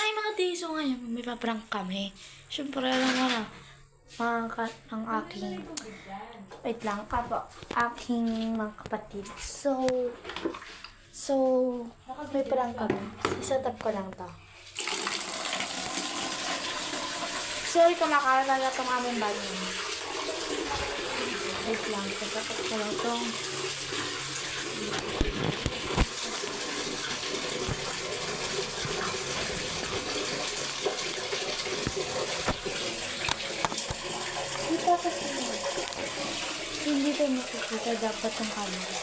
Hi mga tiso, ngayon may paprank kami. Siyempre alam mo na, mga ang aking, wait lang, aking mga kapatid. So, may prank kami. Isetap ko lang to. So, kumakalat na itong aming banyo. Wait lang, isetap ko lang itong hindi tayo makikita dapat ng camera.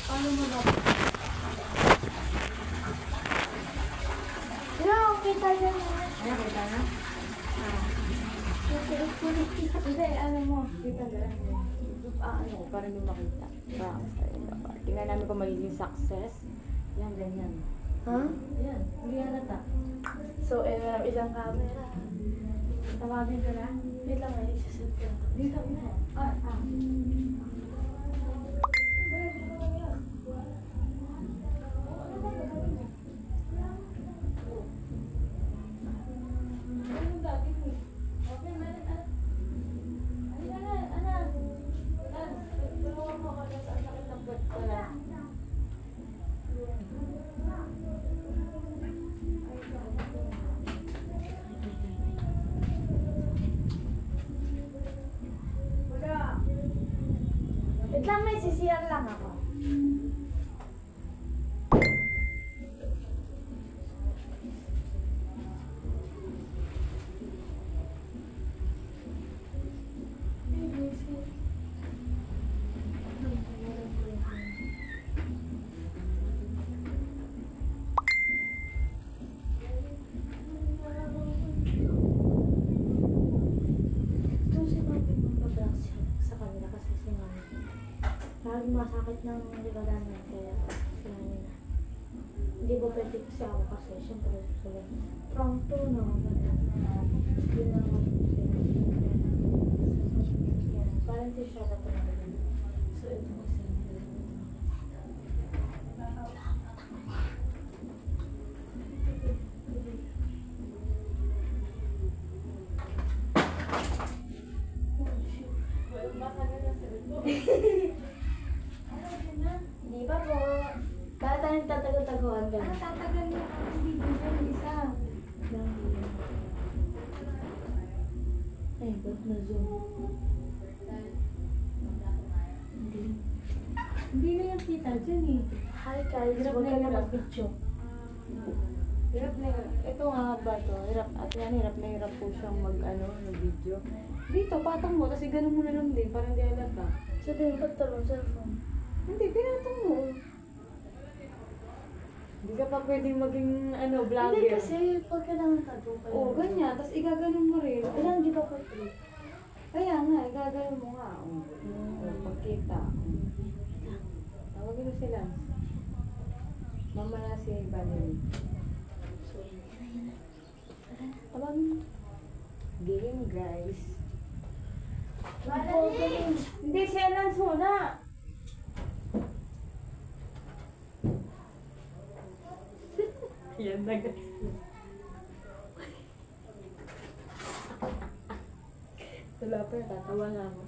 Paano mo na? Hello, kita na. Kita na? Hindi, ano mo, kita lang. Para nyo makita. Tingnan namin kung magiging success. Yan, ganyan. Ha? Yan, hindi halata. So, isang camera. Tawagin ka na. Wait lang, may isaset ko. Dito mo. Wait lang, may sisiyar lang ako. Parang masakit ng libagan niya, kaya sinabi na. Hindi ba pwede kasi ako kasi, syempre sila. From 2, no? Yun lang ako. Parang si siya na talaga. So, ito kasi. Di ba po? Bakit tayo tatago-taguan ka na? Tatagal niya ang video niya isa. Ay, ba't na zoom? Hindi na yung kita dyan eh. Hi guys, Hirap huwag na ka na hirap. mag-video. Hirap na hirap. Ito nga ba ito? Hirap at yan, hirap na hirap po siyang mag-video. Dito, patang mo, kasi ganun mo na lang din, parang di halata. Sabihin, ba't talong cellphone? Hindi, pinatang mo. Hindi ka pa pwedeng maging vlogger. Hindi kasi, pag kailangan tago ka. Oo, ganyan. Tapos igaganon mo rin. Kailangan di ba pa ito? Kaya nga, igaganon mo nga. Pagkita. Tawagin mo sila. Mama na si Valerie. Tawagin mo. Game, guys. Hindi, si Alans muna. Yan na guys. Wala pa, tatawa na ako.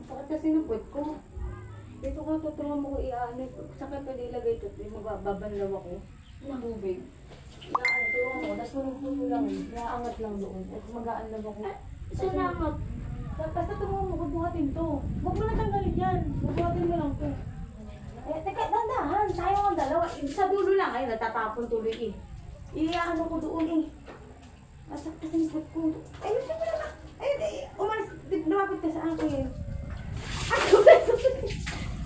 Sakit kasi ng puwet ko. Dito ko tutulungan mo ko i-ano. Sakit pa ilagay ito. Magbabanlaw ako. Ng tubig. Tulungan mo. Tapos tulungan lang. Iaangat lang doon. At mag-aanlaw ako. Salamat. Basta tulungan mo. Bubuhatin to. Huwag mo na tanggalin yan. Bubuhatin mo lang to. Teka, dandahan. Sayang ang dalawa. Sa dulo lang. Ay, natatapon tuloy eh. Iaano ko doon eh. Masakit ang puwet ko. Ayun, sige na. Ayun, umalis. Lumapit ka sa akin.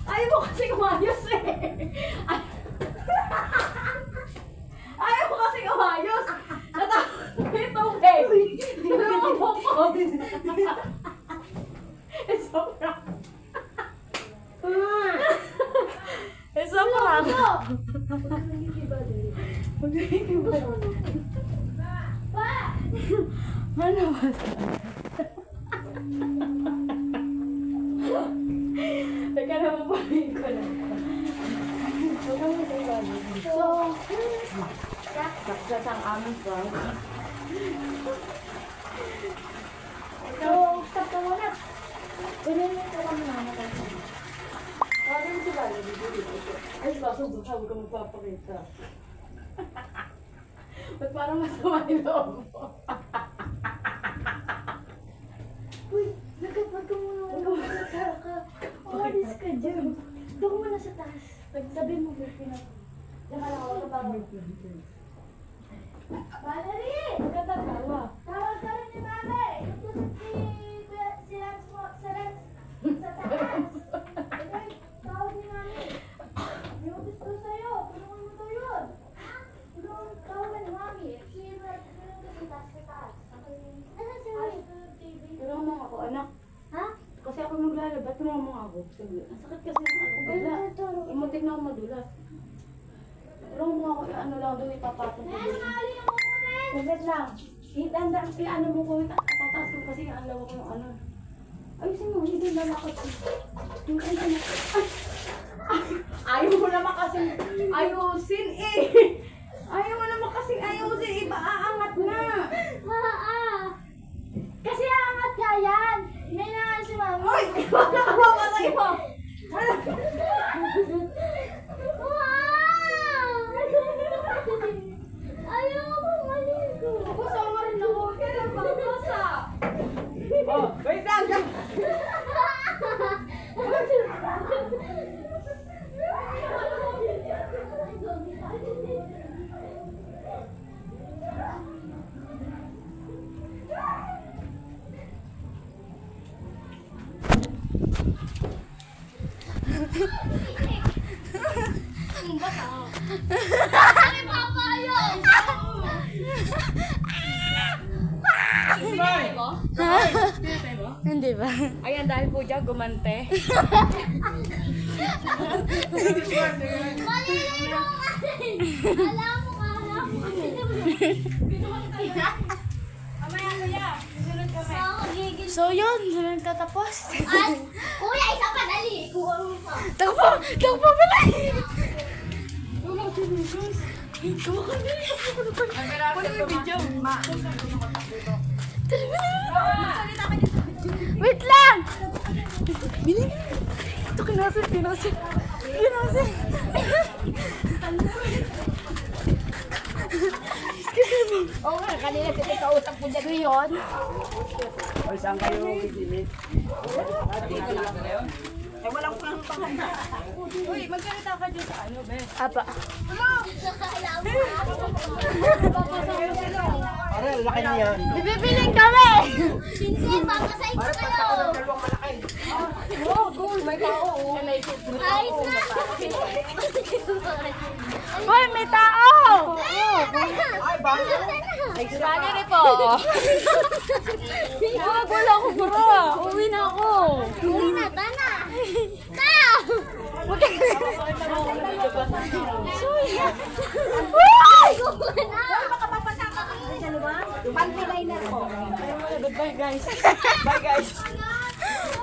Ayaw mo kasi umayos eh. Ayaw mo kasi umayos. Ito Sobra. Sobra. Ano ba? Teka na, mapahin ko na. So, success ang aming prank. So, stop ka muna. Ganyan yung talang naman. Ano yung si Valerie? Ay, baso doon sabi ko magpapakita. Ba't parang masama yung loob mo? Uy, nagkapag ka muna. Umalis ka dyan. Doon ka muna sa taas. Sabi mo, Pilipino. Diyan ka lang ako kapag. Valerie! Magkatatawa. Tawag ka rin ni Mami! Ito si Lance mo. Sa Lance. Sa taas. Okay, tawag ni Mami. May utos ko sa'yo. Tulungan mo to yun. Tawag ni Mami. Si Lance. Sa taas. Sa taas. Ano si Mami? Tulungan mo ako, anak. Ha? Kasi ako maglalaba, tulungan mo ako. Saglit. Ang sakit kasi ng ano. Bigla. Imuntik na ako madulas. Tulungan mo ako, ano lang doon ipapatong ko. Saglit lang. Ano mo ko, tataas ko kasi ang lawa ko yung ano. Ayusin mo, hindi din lalakot. Ayaw mo naman kasi ayusin eh. Ayaw mo naman kasi ayusin, iba aangat na. Kasi angat ka yan! May nangan si Mami. Uy! Wala ka ba sa iba? Ayaw ko maligo. Kasama rin ako. Kaya babasa. Oh, wait lang. Ay, Papa, yun! Hindi ba? Ayan, dahil po dyan, gumante. Maliligo ka! Alam mo ka, alam mo. Amaya, kuya. Susunod kami. Ako gigil. So yun, doon nagtatapos. At, kuya, isa pa, dali. Kuha mo pa. Takbo! Takbo pala! Ano yung video? Wait lang! Biling! Ito kinasin, kinasin. Kinasin. Excuse me. Oo nga, kanina pinakausap ko dyan. So yun, O, saan kayo bibili? Eh, walang panghanda. Uy, magsalita ka dyan sa ano, be? apa. Alam mo. Pare, laki na yan. Bibibiling kami! Hindi, papasay ko kayo. Oo, cool. May tao. Oh. Ayos na. Boy, may tao! Ay, bakit? Valerie po. Wala ko bro. Uwi na ako. Uwi na, tana. Ta! Pantilay na po. Goodbye, guys. Bye, guys.